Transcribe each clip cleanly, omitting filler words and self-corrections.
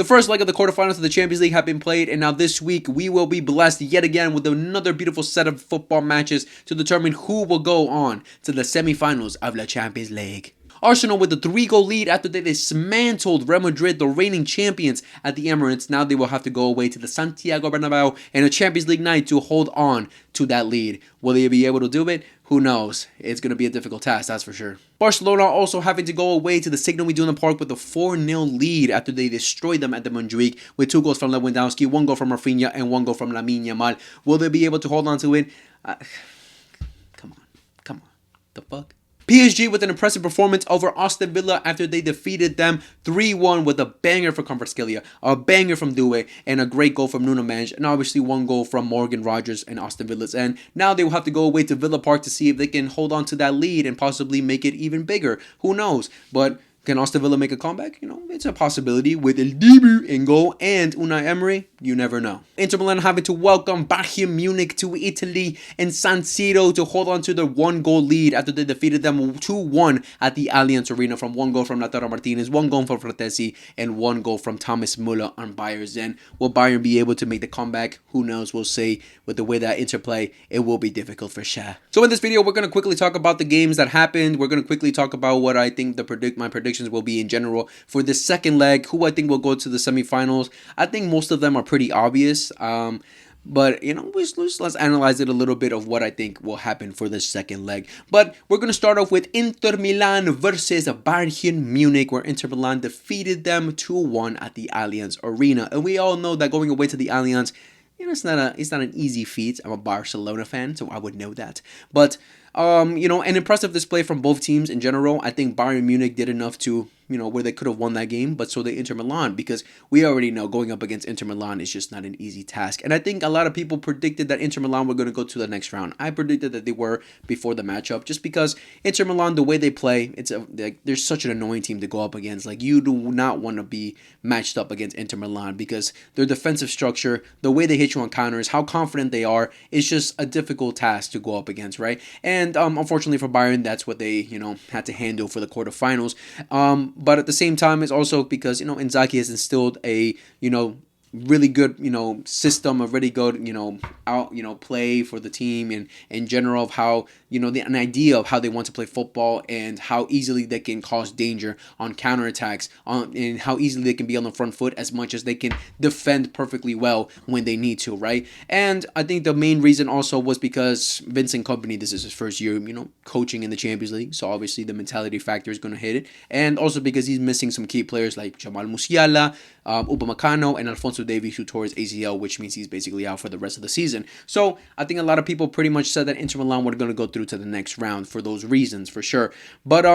The first leg of the quarterfinals of the Champions League have been played, and now this week we will be blessed yet again with another beautiful set of football matches to determine who will go on to the semi-finals of the Champions League. Arsenal with a 3-goal lead after they dismantled Real Madrid, the reigning champions at the Emirates. Now they will have to go away to the Santiago Bernabeu in a Champions League night to hold on to that lead. Will they be able to do it? Who knows? It's going to be a difficult task, that's for sure. Barcelona also having to go away to the Signal Iduna Park with a 4-0 lead after they destroyed them at the Montjuic with 2 goals from Lewandowski, 1 goal from Rafinha, and 1 goal from Lamine Yamal. Will they be able to hold on to it? Come on. The fuck? PSG with an impressive performance over Aston Villa after they defeated them 3-1 with a banger for Kvaratskhelia, a banger from Doué, and a great goal from Nuno Mendes, and obviously 1 goal from Morgan Rogers and Aston Villa's end. Now they will have to go away to Villa Park to see if they can hold on to that lead and possibly make it even bigger. Who knows? But can Aston Villa make a comeback? It's a possibility with El Dibu in goal and Unai Emery. You never know. Inter Milan having to welcome Bayern Munich to Italy and San Siro to hold on to their 1-goal lead after they defeated them 2-1 at the Allianz Arena from 1 goal from Lautaro Martinez, 1 goal from Fratesi, and 1 goal from Thomas Müller on Bayern's end. Will Bayern be able to make the comeback? Who knows? We'll see. With the way that Inter play, it will be difficult for sure. So in this video, we're going to quickly talk about the games that happened. We're going to quickly talk about what I think my predictions will be in general for the second leg, who I think will go to the semifinals. I think most of them are pretty obvious. But, let's analyze it a little bit of what I think will happen for the second leg. But we're going to start off with Inter Milan versus Bayern Munich, where Inter Milan defeated them 2-1 at the Allianz Arena. And we all know that going away to the Allianz, it's not an easy feat. I'm a Barcelona fan, so I would know that. But, an impressive display from both teams in general. I think Bayern Munich did enough to, where they could have won that game, but so did Inter Milan, because we already know going up against Inter Milan is just not an easy task. And I think a lot of people predicted that Inter Milan were going to go to the next round. I predicted that they were before the matchup, just because Inter Milan, the way they play, they're such an annoying team to go up against. Like, you do not want to be matched up against Inter Milan, because their defensive structure, the way they hit you on counters, how confident they are, is just a difficult task to go up against, right? And unfortunately for Bayern, that's what they, had to handle for the quarterfinals. But at the same time, it's also because, Inzaghi has instilled a, really good, system, a really good, play for the team, and in general of how, an idea of how they want to play football and how easily they can cause danger on counterattacks, and how easily they can be on the front foot as much as they can defend perfectly well when they need to, right? And I think the main reason also was because Vincent Kompany, this is his first year, coaching in the Champions League, so obviously the mentality factor is going to hit it, and also because he's missing some key players like Jamal Musiala, Upamecano, and Alphonso Davies, who tore his ACL, which means he's basically out for the rest of the season. So I think a lot of people pretty much said that Inter Milan were going to go through to the next round for those reasons, for sure. But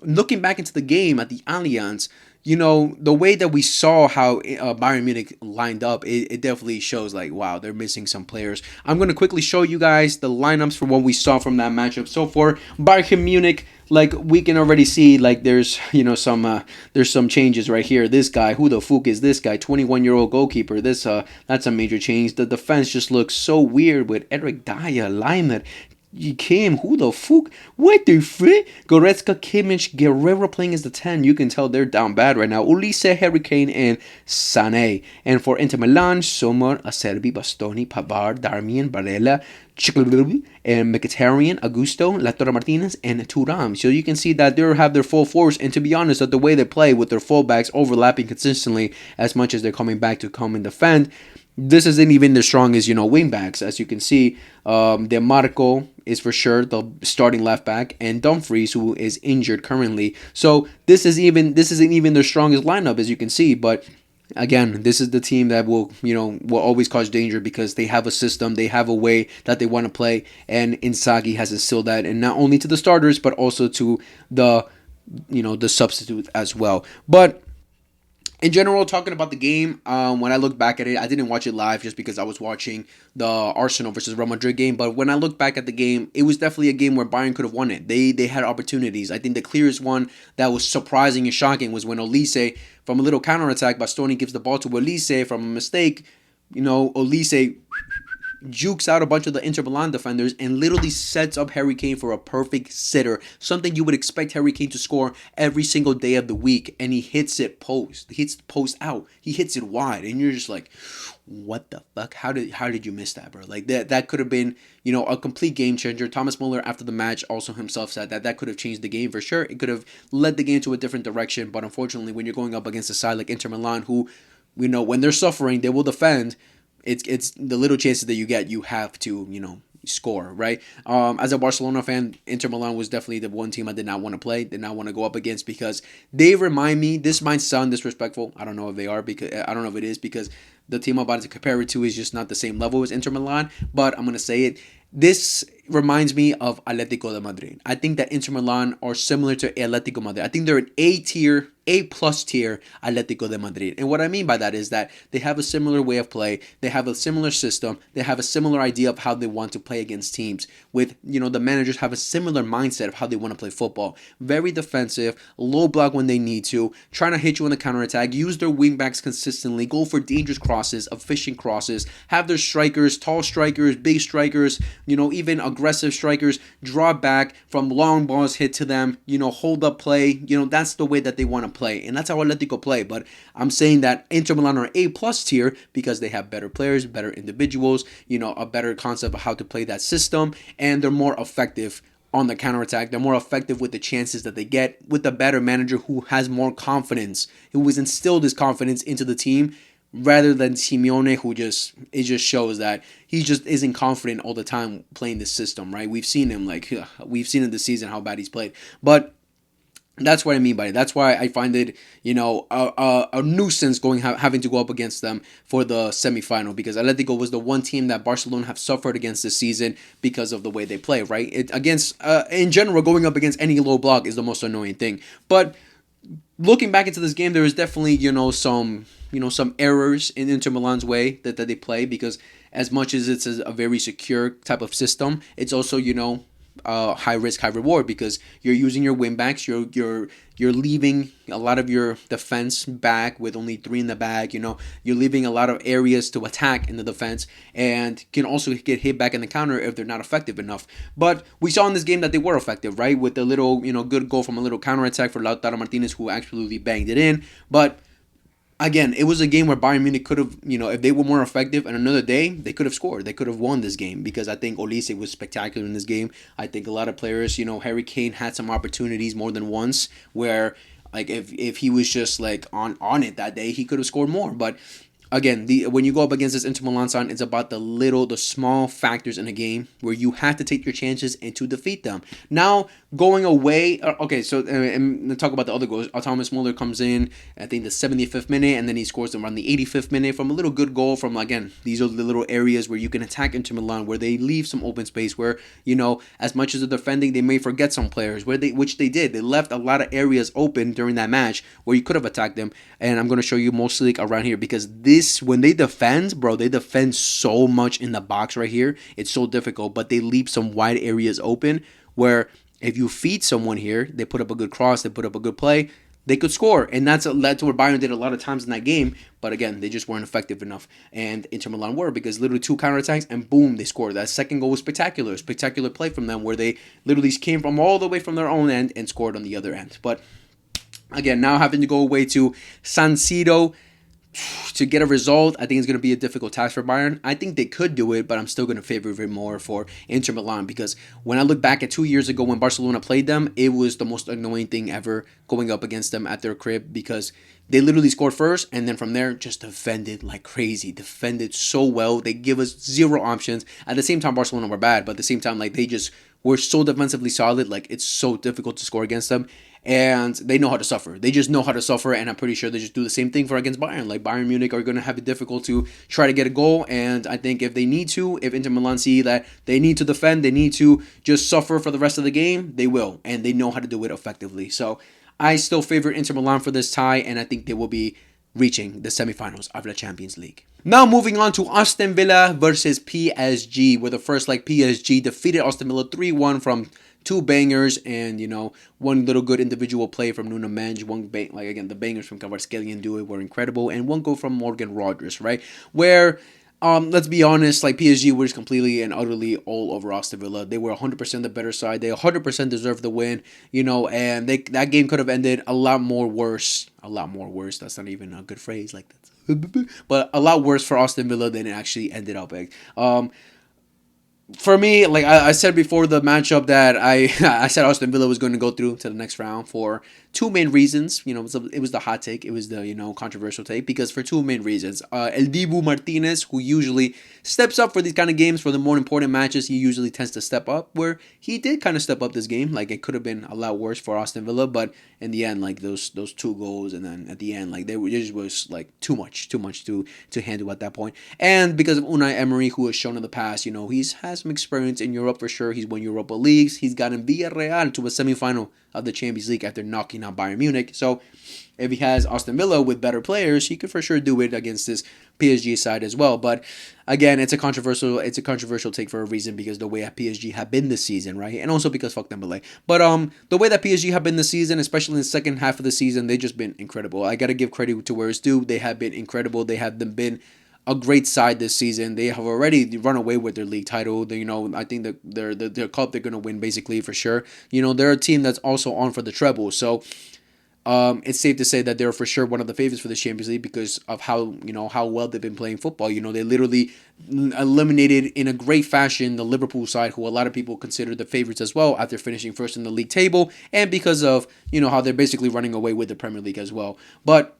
looking back into the game at the Allianz, the way that we saw how Bayern Munich lined up, it definitely shows like, wow, they're missing some players. I'm going to quickly show you guys the lineups for what we saw from that matchup. So for Bayern Munich, like, we can already see, like, there's some changes right here. This guy, who the fuck is this guy? 21-year-old goalkeeper. That's a major change. The defense just looks so weird with Eric Dyer, Leimer, Kim, who the fuck? What the frick? Goretzka, Kimmich, Guerrero playing as the 10. You can tell they're down bad right now. Ulisse, Harry Kane, and Sané. And for Inter Milan, Sommer, Acerbi, Bastoni, Pavard, Darmian, Barella, and Mkhitaryan, Augusto, Lautaro Martinez, and Thuram. So you can see that they have their full force, and to be honest, that the way they play with their fullbacks overlapping consistently as much as they're coming back to come and defend, this isn't even the strongest, wingbacks. As you can see, De Marco is for sure the starting left back, and Dumfries, who is injured currently. So this isn't even their strongest lineup, as you can see. But again, this is the team that will always cause danger, because they have a system, they have a way that they want to play, and Inzaghi has instilled that, and not only to the starters but also to the substitutes as well. But in general, talking about the game, when I look back at it, I didn't watch it live just because I was watching the Arsenal versus Real Madrid game. But when I look back at the game, it was definitely a game where Bayern could have won it. They had opportunities. I think the clearest one that was surprising and shocking was when Olise, from a little counterattack, Bastoni gives the ball to Olise from a mistake. Olise jukes out a bunch of the Inter Milan defenders and literally sets up Harry Kane for a perfect sitter. Something you would expect Harry Kane to score every single day of the week, and he hits it post. He hits the post out. He hits it wide, and you're just like, what the fuck? How did you miss that, bro? Like that could have been, a complete game changer. Thomas Muller after the match also himself said that could have changed the game for sure. It could have led the game to a different direction, but unfortunately, when you're going up against a side like Inter Milan, who when they're suffering, they will defend. It's the little chances that you get, you have to, score, right? As a Barcelona fan, Inter Milan was definitely the one team I did not want to play, did not want to go up against, because they remind me, this might sound disrespectful, I don't know if they are, because I don't know if it is, because the team I'm about to compare it to is just not the same level as Inter Milan, but I'm going to say it. This reminds me of Atletico de Madrid. I think that Inter Milan are similar to Atletico Madrid. I think they're an A+ tier Atletico de Madrid. And what I mean by that is that they have a similar way of play. They have a similar system. They have a similar idea of how they want to play against teams. With, the managers have a similar mindset of how they want to play football. Very defensive, low block when they need to, trying to hit you on the counterattack, use their wingbacks consistently, go for dangerous crosses, efficient crosses, have their strikers, tall strikers, big strikers, even aggressive strikers, draw back from long balls hit to them, hold up play. That's the way that they want to play, and that's how Atletico play. But I'm saying that Inter Milan are A+ tier because they have better players, better individuals, a better concept of how to play that system, and they're more effective on the counterattack. They're more effective with the chances that they get, with a better manager who has more confidence, who has instilled his confidence into the team, rather than Simeone, who just shows that he just isn't confident all the time playing this system, right? We've seen him this season how bad he's played, but that's what I mean by it. That's why I find it, a nuisance having to go up against them for the semifinal, because Atletico was the one team that Barcelona have suffered against this season because of the way they play, right? In general, going up against any low block is the most annoying thing. But looking back into this game, there is definitely, some errors in Inter Milan's way that they play, because as much as it's a very secure type of system, it's also, high risk, high reward, because you're using your wing backs, you're leaving a lot of your defense back with only 3 in the back. You're leaving a lot of areas to attack in the defense, and can also get hit back in the counter if they're not effective enough. But we saw in this game that they were effective, right? With the little, good goal from a little counter attack for Lautaro Martinez, who absolutely banged it in. But again, it was a game where Bayern Munich could have, if they were more effective on another day, they could have scored. They could have won this game, because I think Olise was spectacular in this game. I think a lot of players, Harry Kane had some opportunities more than once where, like, if he was just like on it that day, he could have scored more. But again, when you go up against this Inter Milan side, it's about the small factors in a game where you have to take your chances and to defeat them. Now, going away, okay, so and let's talk about the other goals. Thomas Muller comes in, I think the 75th minute, and then he scores around the 85th minute from a little good goal from, again, these are the little areas where you can attack Inter Milan, where they leave some open space, where, as much as they're defending, they may forget some players, which they did. They left a lot of areas open during that match where you could have attacked them, and I'm going to show you mostly around here, because when they defend, bro, they defend so much in the box right here. It's so difficult, but they leave some wide areas open where if you feed someone here, they put up a good cross, they put up a good play, they could score. And that's what Bayern did a lot of times in that game. But again, they just weren't effective enough. And Inter Milan were, because literally 2 counterattacks and boom, they scored. That second goal was spectacular. Spectacular play from them, where they literally came from all the way from their own end and scored on the other end. But again, now having to go away to San Siro to get a result, I think it's going to be a difficult task for Bayern. I think they could do it, but I'm still going to favor it more for Inter Milan, because when I look back at 2 years ago when Barcelona played them, it was the most annoying thing ever going up against them at their crib, because they literally scored first, and then from there just defended like crazy. Defended so well. They give us zero options. At the same time, Barcelona were bad, but at the same time, like, they just were so defensively solid. Like, it's so difficult to score against them. And they know how to suffer. They just know how to suffer, and I'm pretty sure they just do the same thing against Bayern. Like, Bayern Munich are going to have it difficult to try to get a goal, and I think if Inter Milan see that they need to defend, they need to just suffer for the rest of the game, they will, and they know how to do it effectively. So I still favor Inter Milan for this tie, and I think they will be reaching the semifinals of the Champions League. Now moving on to Aston Villa versus PSG, where the first leg PSG defeated Aston Villa 3-1 from 2 bangers and, one little good individual play from Nuno Mendes. The bangers from Kvaratskhelia and Doué were incredible, and one goal from Morgan Rodgers, right? Where Let's be honest, like PSG was completely and utterly all over Aston Villa. They were 100% the better side. They 100% deserved the win, and that game could have ended a lot more worse. A lot more worse. That's not even a good phrase, like that. But a lot worse for Aston Villa than it actually ended up. For me, like I said before the matchup, that I said Aston Villa was going to go through to the next round for two main reasons. It was the hot take, it was the controversial take, because for two main reasons. El Dibu Martinez, who usually steps up for these kind of games, for the more important matches, he usually tends to step up. Where he did kind of step up this game, like it could have been a lot worse for Aston Villa, but in the end, like those two goals, and then at the end, like it just was like too much to handle at that point. And because of Unai Emery, who has shown in the past, he's has some experience in Europe for sure. He's won Europa Leagues. He's gotten Villarreal to a semifinal of the Champions League after knocking out Bayern Munich. So if he has Aston Villa with better players, he could for sure do it against this PSG side as well. But again, it's a controversial take for a reason, because the way that PSG have been this season, right? And also because fuck Dembele. But the way that PSG have been this season, especially in the second half of the season, they've just been incredible. I gotta give credit to where it's due. They have been incredible. They have been a great side this season. They have already run away with their league title. I think that their cup they're gonna win basically for sure. They're a team that's also on for the treble. So it's safe to say that they're for sure one of the favorites for the Champions League, because of how well they've been playing football. They literally eliminated in a great fashion the Liverpool side, who a lot of people consider the favorites as well, after finishing first in the league table, and because of how they're basically running away with the Premier League as well. But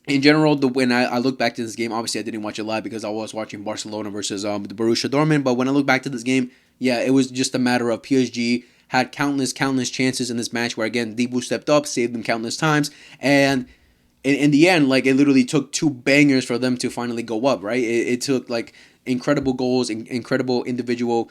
in general, when I look back to this game, obviously I didn't watch it live because I was watching Barcelona versus the Borussia Dortmund. But when I look back to this game, yeah, it was just a matter of PSG had countless chances in this match where, again, Dibu stepped up, saved them countless times, and in the end, like, it literally took two bangers for them to finally go up, right? It took like incredible goals, incredible individual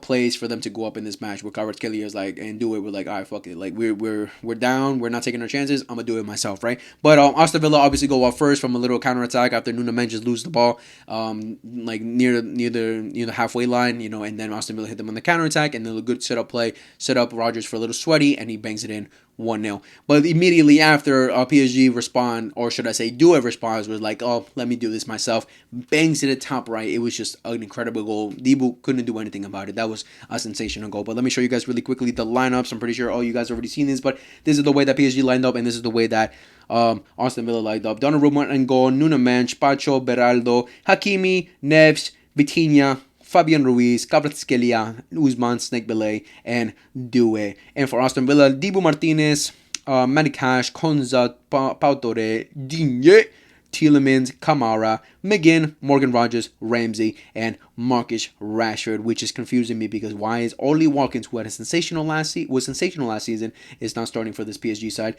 plays for them to go up in this match. Where Kvaratskhelia is like, and do it. We're like, all right, fuck it. Like we're down. We're not taking our chances. I'm gonna do it myself, right? But Aston Villa obviously go up first from a little counter attack after Nuno Mendes lose the ball, like near the halfway line, and then Aston Villa hit them on the counter attack, and then a good setup play, set up Rodgers for a little sweaty, and he bangs it in 1-0. But immediately after, PSG respond, or should I say do a response, was like, oh, let me do this myself. Bangs it at top right. It was just an incredible goal. Dibu couldn't do anything about it. That was a sensational goal. But let me show you guys really quickly the lineups. I'm pretty sure all you guys already seen this, but this is the way that PSG lined up, and this is the way that Aston Villa lined up. Donnarumma and goal, Nuno Mendes, Pacho, Beraldo, Hakimi, Neves, Vitinha, Fabian Ruiz, Kvaratskhelia, Usman, Snake and Due. And for Aston Villa, Dibu Martinez, Manikash, Konza, Pau Torre, Digne, Tielemans, Kamara, McGinn, Morgan Rogers, Ramsey, and Marcus Rashford, which is confusing me because why is Ollie Watkins, who had was sensational last season, is not starting for this PSG side?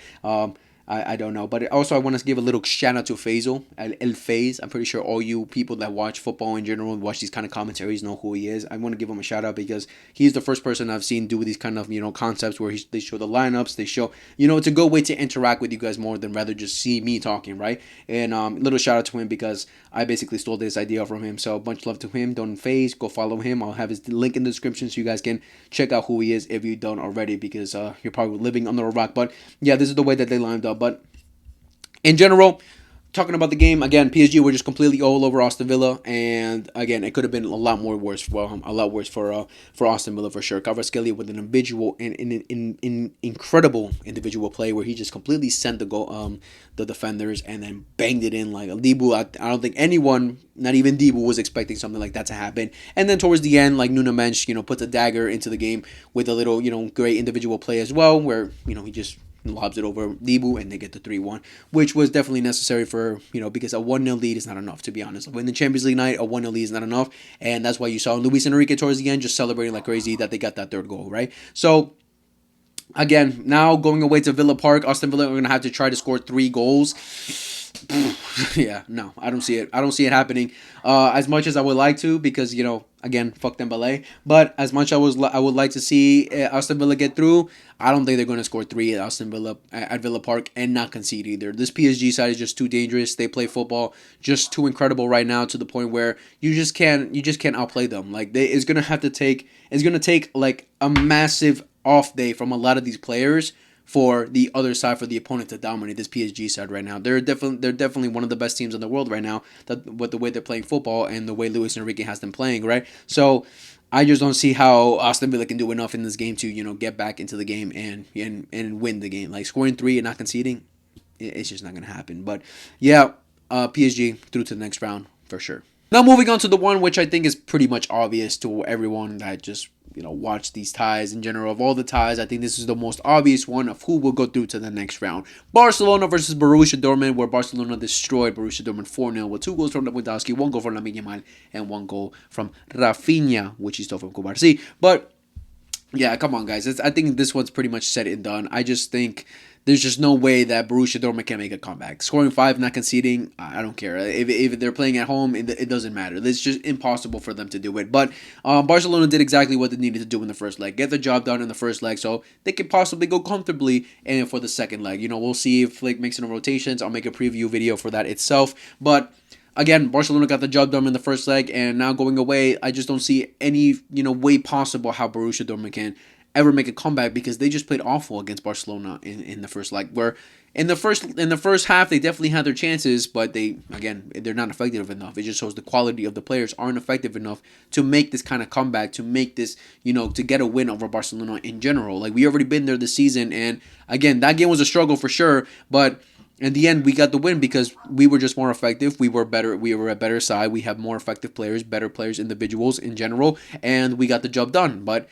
I don't know. But also I want to give a little shout out to Faisal, El Faiz. I'm pretty sure all you people that watch football in general, watch these kind of commentaries, know who he is. I want to give him a shout out because he's the first person I've seen do these kind of, concepts where they show the lineups, they show, it's a good way to interact with you guys more than rather just see me talking, right? And little shout out to him because I basically stole this idea from him. So much love to him. Don't Faiz, go follow him. I'll have his link in the description so you guys can check out who he is if you don't already, because you're probably living under a rock. But yeah, this is the way that they lined up. But in general, talking about the game, again, PSG were just completely all over Aston Villa, and again, it could have been a lot more worse. Well, a lot worse for Aston Villa for sure. Kvaratskhelia with an individual in incredible individual play where he just completely sent the defenders and then banged it in like a Dibu. I don't think anyone, not even Dibu, was expecting something like that to happen. And then towards the end, like Nuno Mendes, puts a dagger into the game with a little, great individual play as well, where he just lobs it over Dibu, and they get the 3-1, which was definitely necessary for, because a 1-0 lead is not enough, to be honest. In the Champions League night, a 1-0 lead is not enough, and that's why you saw Luis Enrique towards the end just celebrating like crazy that they got that third goal, right? So, again, now going away to Villa Park, Aston Villa are going to have to try to score 3 goals. Yeah, no, I don't see it. I don't see it happening as much as I would like to, because again, fuck Dembele. But as much as I would like to see Aston Villa get through, I don't think they're going to score 3 at Villa Park and not concede either. This PSG side is just too dangerous. They play football just too incredible right now, to the point where you just can't outplay them. Like it's going to take like a massive off day from a lot of these players for the other side, for the opponent to dominate this PSG side right now. They're definitely one of the best teams in the world right now. That with the way they're playing football and the way Luis Enrique has them playing, right? So I just don't see how Aston Villa can do enough in this game to get back into the game and win the game. Like scoring three and not conceding, it's just not gonna happen. But yeah, PSG through to the next round for sure. Now moving on to the one which I think is pretty much obvious to everyone that just watch these ties in general. Of all the ties, I think this is the most obvious one of who will go through to the next round. Barcelona versus Borussia Dortmund, where Barcelona destroyed Borussia Dortmund 4-0 with 2 goals from Lewandowski, 1 goal from Lamine Yamal, and 1 goal from Rafinha, which he stole from Kubarsi. But yeah, come on, guys. I think this one's pretty much said and done. I just think there's just no way that Borussia Dortmund can make a comeback. Scoring 5, not conceding, I don't care. If they're playing at home, it doesn't matter. It's just impossible for them to do it. But Barcelona did exactly what they needed to do in the first leg. Get the job done in the first leg so they can possibly go comfortably and for the second leg. We'll see if Flick makes any rotations. I'll make a preview video for that itself. But again, Barcelona got the job done in the first leg, and now going away, I just don't see any way possible how Borussia Dortmund can ever make a comeback because they just played awful against Barcelona in the first leg. Where in the first half they definitely had their chances, but they're not effective enough. It just shows the quality of the players aren't effective enough to make this kind of comeback, to make this to get a win over Barcelona in general. Like we already been there this season, and again that game was a struggle for sure, but in the end, we got the win because we were just more effective. We were better. We were a better side. We have more effective players, better players, individuals in general, and we got the job done. But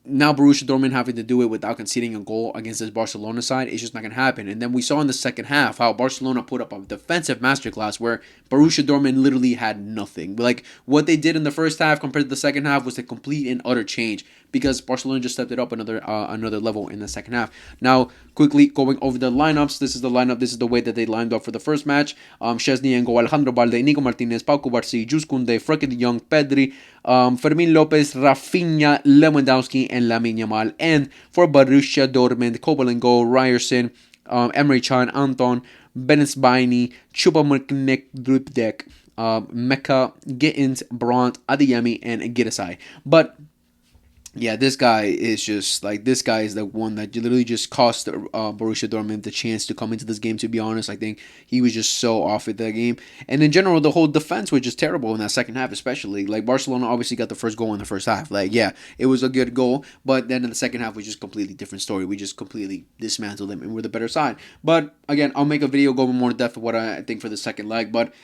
now Borussia Dortmund having to do it without conceding a goal against this Barcelona side, it's just not going to happen. And then we saw in the second half how Barcelona put up a defensive masterclass where Borussia Dortmund literally had nothing. Like what they did in the first half compared to the second half was a complete and utter change because Barcelona just stepped it up another level in the second half. Now, quickly going over the lineups. This is the lineup. This is the way that they lined up for the first match. Szczesny and Alejandro Balde, Nico Martinez, Pau Cubarsí, Jules Koundé, Frenkie de Jong, Pedri, Fermín López, Rafinha, Lewandowski, and Lamine Yamal. And for Borussia Dortmund, Kobel and goal, Ryerson, Emre Can, Anton, Benesbaini, Choupo-Moting, Drupdek, Mecca, Gittins, Brandt, Adeyemi, and Girasai. But yeah, this guy is the one that literally just cost Borussia Dortmund the chance to come into this game, to be honest. I think he was just so off at that game. And in general, the whole defense was just terrible in that second half, especially. Like, Barcelona obviously got the first goal in the first half. Like, yeah, it was a good goal, but then in the second half was just completely different story. We just completely dismantled them, and we're the better side. But, again, I'll make a video going more in depth of what I think for the second leg, but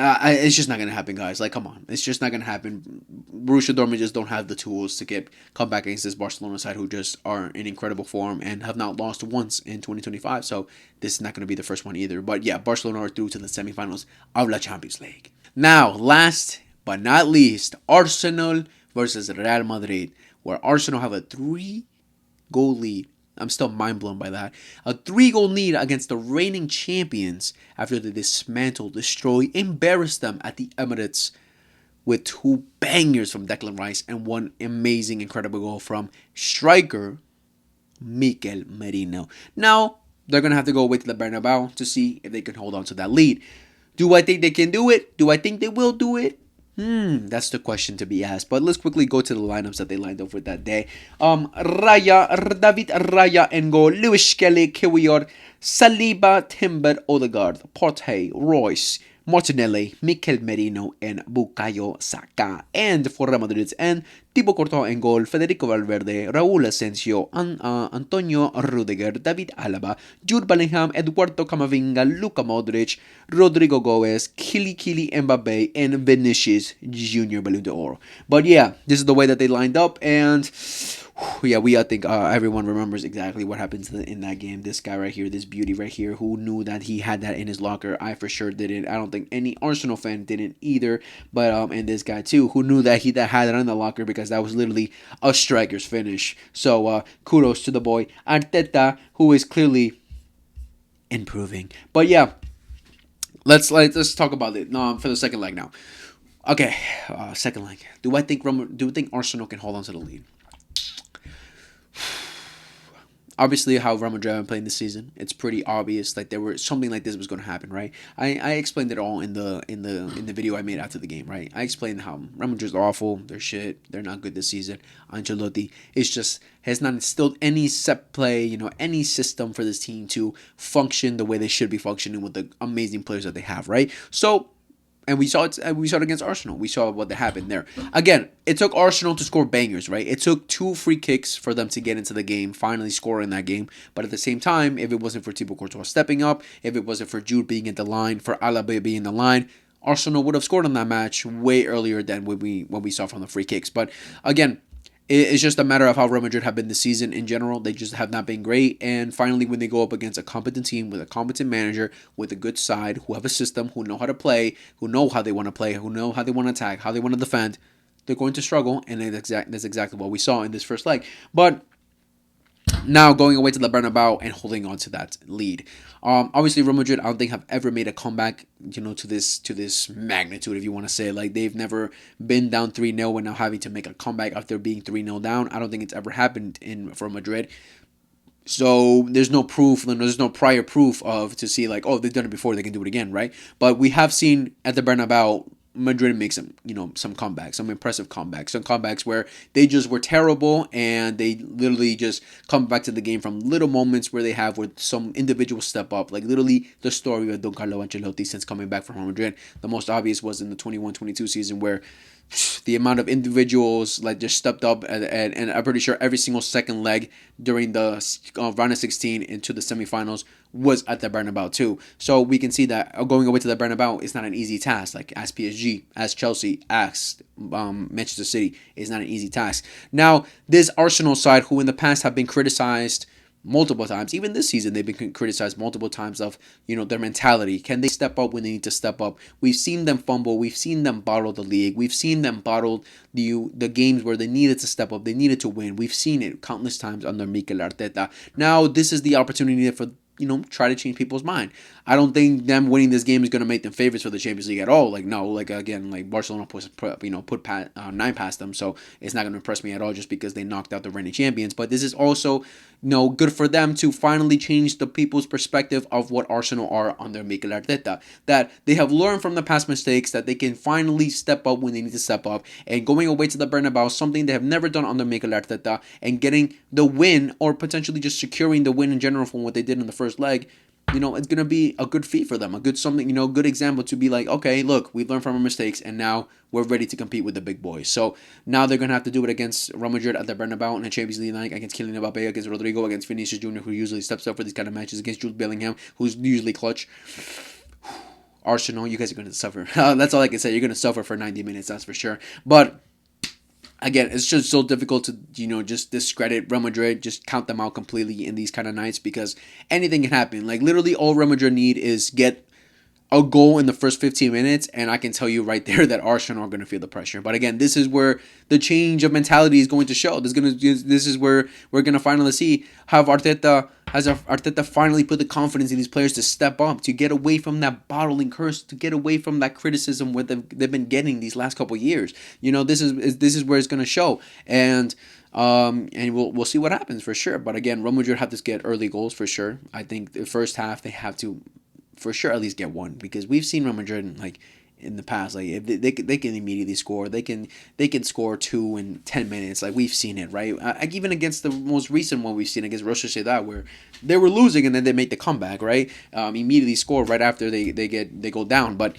it's just not going to happen, guys. Like, come on. It's just not going to happen. Borussia Dortmund just don't have the tools to come back against this Barcelona side who just are in incredible form and have not lost once in 2025. So this is not going to be the first one either. But yeah, Barcelona are through to the semifinals of La Champions League. Now, last but not least, Arsenal versus Real Madrid, where Arsenal have a 3-goal lead. I'm still mind blown by that. A 3-goal lead against the reigning champions after they dismantled, destroyed, embarrassed them at the Emirates with 2 bangers from Declan Rice and 1 amazing, incredible goal from striker Mikel Merino. Now, they're going to have to go away to the Bernabeu to see if they can hold on to that lead. Do I think they can do it? Do I think they will do it? That's the question to be asked. But let's quickly go to the lineups that they lined up for that day. David Raya and goal. Lewis Kelly, Kiwior, Saliba, Timber, Odegaard, Partey, Royce, Martinelli, Mikel Merino, and Bukayo Saka. And for Real Madrid's end, Thibaut Courtois en goal, Federico Valverde, Raúl Asensio, Antonio Rudiger, David Alaba, Jude Bellingham, Eduardo Camavinga, Luka Modric, Rodrigo Goes, Kylian Mbappe, and Vinicius Junior Ballon d'Or. But yeah, this is the way that they lined up, and yeah, I think everyone remembers exactly what happened in that game. This guy right here, this beauty right here, who knew that he had that in his locker. I for sure didn't. I don't think any Arsenal fan didn't either. But and this guy too, who knew that he had it in the locker because that was literally a striker's finish. So kudos to the boy Arteta, who is clearly improving. But yeah, let's talk about it. No, for the second leg now. Okay, second leg. Do you think Arsenal can hold on to the lead? obviously how Real Madrid have been playing this season, it's pretty obvious like there were something like this was going to happen, right? I explained it all in the video I made after the game, right? I explained how Real Madrid's awful, they're shit, they're not good this season. Ancelotti is just has not instilled any set play, any system for this team to function the way they should be functioning with the amazing players that they have, right? So, and we saw it. We saw it against Arsenal. We saw what happened there. Again, it took Arsenal to score bangers, right? It took 2 free kicks for them to get into the game, finally score in that game. But at the same time, if it wasn't for Thibaut Courtois stepping up, if it wasn't for Jude being at the line, for Alaba being in the line, Arsenal would have scored on that match way earlier than what we saw from the free kicks. But again, it's just a matter of how Real Madrid have been this season in general. They just have not been great. And finally, when they go up against a competent team with a competent manager, with a good side, who have a system, who know how to play, who know how they want to play, who know how they want to attack, how they want to defend, they're going to struggle. And that's exactly what we saw in this first leg. But now going away to the Bernabeu and holding on to that lead. Obviously, Real Madrid, I don't think have ever made a comeback, to this magnitude, if you want to say. Like, they've never been down 3-0 and now having to make a comeback after being 3-0 down. I don't think it's ever happened for Madrid. So there's no proof, there's no prior proof to see like, oh, they've done it before, they can do it again, right? But we have seen at the Bernabeu Madrid make some comebacks, some impressive comebacks, some comebacks where they just were terrible and they literally just come back to the game from little moments where they have with some individuals step up. Like literally the story of Don Carlo Ancelotti since coming back from Real Madrid. The most obvious was in the 21-22 season where the amount of individuals like just stepped up and I'm pretty sure every single second leg during the round of 16 into the semifinals was at the Bernabeu too. So we can see that going away to the Bernabeu is not an easy task. Like as PSG, as Chelsea, as Manchester City is not an easy task. Now this Arsenal side, who in the past have been criticized multiple times, even this season they've been criticized multiple times of their mentality. Can they step up when they need to step up? We've seen them fumble, we've seen them bottle the league, we've seen them bottle the games where they needed to step up, they needed to win. We've seen it countless times under Mikel Arteta. Now this is the opportunity for try to change people's mind. I don't think them winning this game is going to make them favorites for the Champions League at all. Like, no, like, again, like, Barcelona put 9 past them, so it's not going to impress me at all just because they knocked out the reigning champions. But this is also, good for them to finally change the people's perspective of what Arsenal are under Mikel Arteta. That they have learned from the past mistakes, that they can finally step up when they need to step up, and going away to the Bernabeu, something they have never done under Mikel Arteta, and getting the win, or potentially just securing the win in general from what they did in the first leg, it's going to be a good feat for them, a good something, good example to be like, okay, look, we've learned from our mistakes and now we're ready to compete with the big boys. So now they're going to have to do it against Real Madrid at the Bernabeu in the Champions League night, against Kylian Mbappe, against Rodrigo, against Vinicius Jr., who usually steps up for these kind of matches, against Jude Bellingham, who's usually clutch. Arsenal, you guys are going to suffer. That's all I can say. You're going to suffer for 90 minutes, that's for sure. But again, it's just so difficult to, just discredit Real Madrid, just count them out completely in these kind of nights because anything can happen. Like, literally all Real Madrid need is get a goal in the first 15 minutes, and I can tell you right there that Arsenal are going to feel the pressure. But again, this is where the change of mentality is going to show. This is where we're going to finally see how Arteta finally put the confidence in these players to step up, to get away from that bottling curse, to get away from that criticism where they've been getting these last couple of years. This is where it's going to show, and we'll see what happens for sure. But again, Real Madrid have to get early goals for sure. I think the first half they have to, for sure, at least get one, because we've seen Real Madrid like in the past, like if they can immediately score, they can score 2 in 10 minutes. Like we've seen it, right? Even against the most recent one we've seen against Real Sociedad, where they were losing and then they make the comeback, right? Immediately score right after they go down, but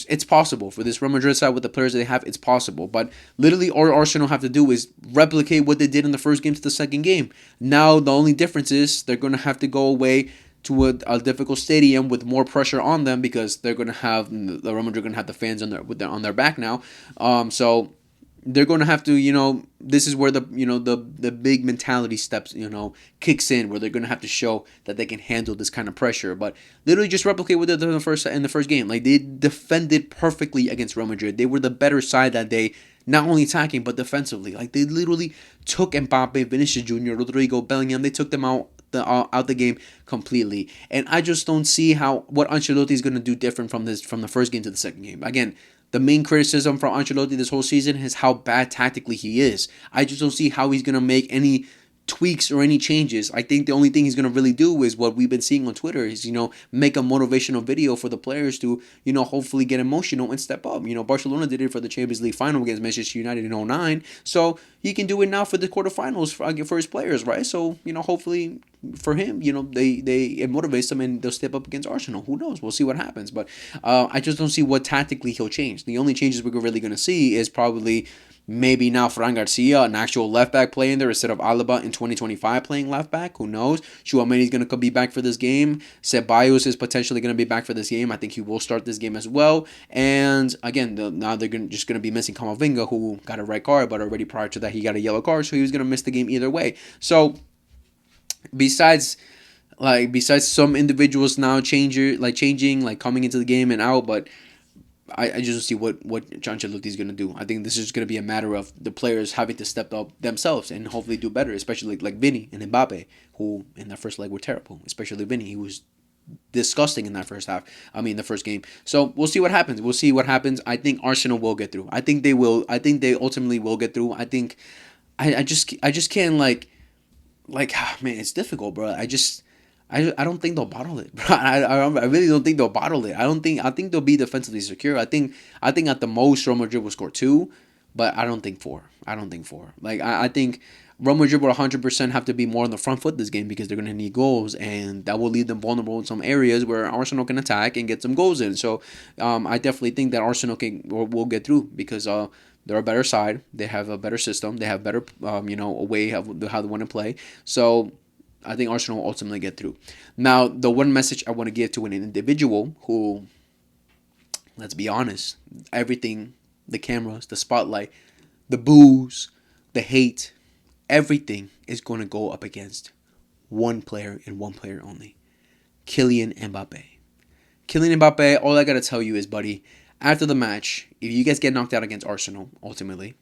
it's possible for this Real Madrid side with the players that they have. It's possible, but literally all Arsenal have to do is replicate what they did in the first game to the second game. Now the only difference is they're going to have to go away to a difficult stadium with more pressure on them, because they're going to have the Real Madrid going to have the fans on their back now. So they're going to have to, this is where the big mentality steps, kicks in, where they're going to have to show that they can handle this kind of pressure. But literally just replicate what they did in the first game. Like they defended perfectly against Real Madrid. They were the better side that day, not only attacking but defensively. Like they literally took Mbappe, Vinicius Jr., Rodrigo, Bellingham. They took them out the game completely. And I just don't see what Ancelotti is going to do different from the first game to the second game. Again, the main criticism from Ancelotti this whole season is how bad tactically he is. I just don't see how he's going to make any tweaks or any changes. I think the only thing he's going to really do is what we've been seeing on Twitter is, make a motivational video for the players to, hopefully get emotional and step up. Barcelona did it for the Champions League final against Manchester United in '09. So he can do it now for the quarterfinals for his players, right? So, hopefully for him, it motivates them and they'll step up against Arsenal. Who knows? We'll see what happens. But I just don't see what tactically he'll change. The only changes we're really going to see is probably maybe now Fran Garcia, an actual left back, playing there instead of Alaba in 2025 playing left back. Who knows? Chouameni's going to be back for this game. Ceballos is potentially going to be back for this game. I think he will start this game as well. And again, now they're just going to be missing Camavinga, who got a red card, but already prior to that he got a yellow card, so he was going to miss the game either way. So besides some individuals now changing, coming into the game and out, but I just see what Ancelotti is going to do. I think this is going to be a matter of the players having to step up themselves and hopefully do better, especially like Vinny and Mbappe, who in that first leg were terrible. Especially Vinny, he was disgusting in that first half. The first game. So we'll see what happens. I think Arsenal will get through. I think they will. I think they ultimately will get through. I think I just can't man, it's difficult, bro. I don't think they'll bottle it, bro. I really don't think they'll bottle it. I think they'll be defensively secure. I think at the most Real Madrid will score 2, but I don't think 4. I think Real Madrid will 100% have to be more on the front foot this game because they're going to need goals, and that will leave them vulnerable in some areas where Arsenal can attack and get some goals in. So I definitely think that Arsenal will get through because they're a better side. They have a better system. They have better a way of how they want to play. So I think Arsenal will ultimately get through. Now, the one message I want to give to an individual who, let's be honest, everything, the cameras, the spotlight, the boos, the hate, everything is going to go up against one player and one player only. Kylian Mbappe. Kylian Mbappe, all I got to tell you is, buddy, after the match, if you guys get knocked out against Arsenal, ultimately,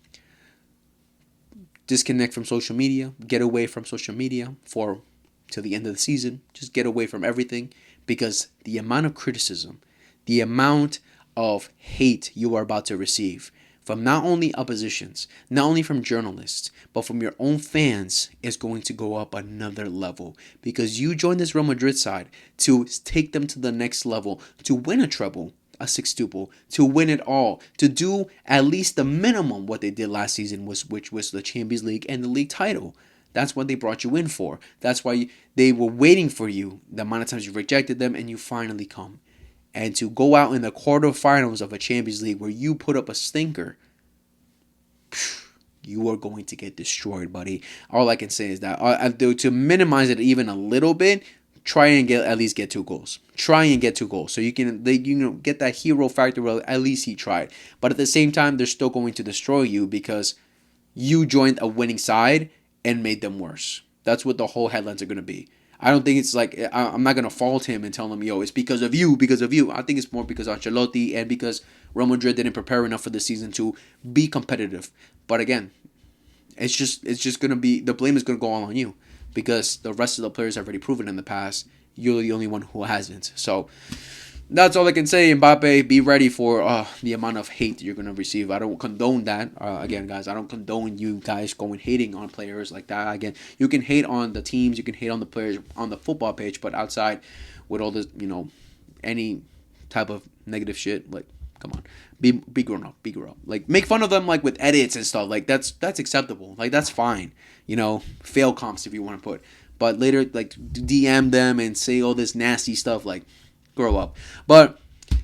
disconnect from social media, get away from social media till the end of the season. Just get away from everything because the amount of criticism, the amount of hate you are about to receive from not only oppositions, not only from journalists, but from your own fans is going to go up another level because you joined this Real Madrid side to take them to the next level, to win a treble, a sextuple, to win it all, to do at least the minimum what they did last season, which was the Champions League and the league title. That's what they brought you in for. That's why they were waiting for you. The amount of times you rejected them and you finally come. And to go out in the quarterfinals of a Champions League where you put up a stinker, you are going to get destroyed, buddy. All I can say is that to minimize it even a little bit, try and at least get 2 goals. Try and get 2 goals so you can get that hero factor. Well, at least he tried. But at the same time, they're still going to destroy you because you joined a winning side and made them worse. That's what the whole headlines are going to be. I don't think it's I'm not going to fault him and tell him, yo, it's because of you. I think it's more because of Ancelotti and because Real Madrid didn't prepare enough for the season to be competitive. But again, it's just going to be, the blame is going to go all on you because the rest of the players have already proven in the past you're the only one who hasn't. So that's all I can say. Mbappe, be ready for the amount of hate you're going to receive. I don't condone that. Again, guys, I don't condone you guys going hating on players like that. Again, you can hate on the teams, you can hate on the players on the football page, but outside with all this, any type of negative shit, come on, be grown up, make fun of them with edits and stuff. That's acceptable. That's fine. Fail comps if you want to put, but later DM them and say all this nasty stuff. Grow up. But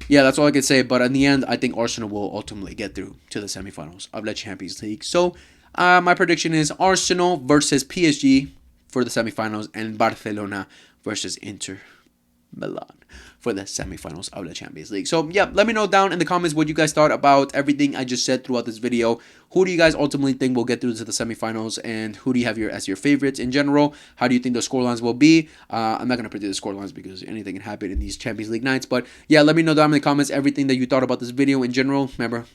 yeah, that's all I can say. But in the end, I think Arsenal will ultimately get through to the semifinals of the Champions League. So my prediction is Arsenal versus PSG for the semifinals and Barcelona versus Inter Milan for the semifinals of the Champions League. So yeah, let me know down in the comments what you guys thought about everything I just said throughout this video. Who do you guys ultimately think will get through to the semifinals, and who do you have as your favorites in general? How do you think the scorelines will be? I'm not going to predict the scorelines because anything can happen in these Champions League nights. But yeah, let me know down in the comments everything that you thought about this video in general. Remember,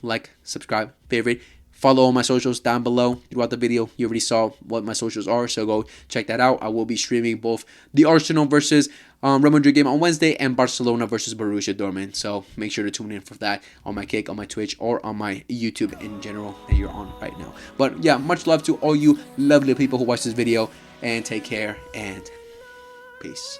subscribe, favorite. Follow all my socials down below throughout the video. You already saw what my socials are, so go check that out. I will be streaming both the Arsenal versus Real Madrid game on Wednesday and Barcelona versus Borussia Dortmund. So make sure to tune in for that on my Kick, on my Twitch, or on my YouTube in general that you're on right now. But yeah, much love to all you lovely people who watch this video. and take care and peace.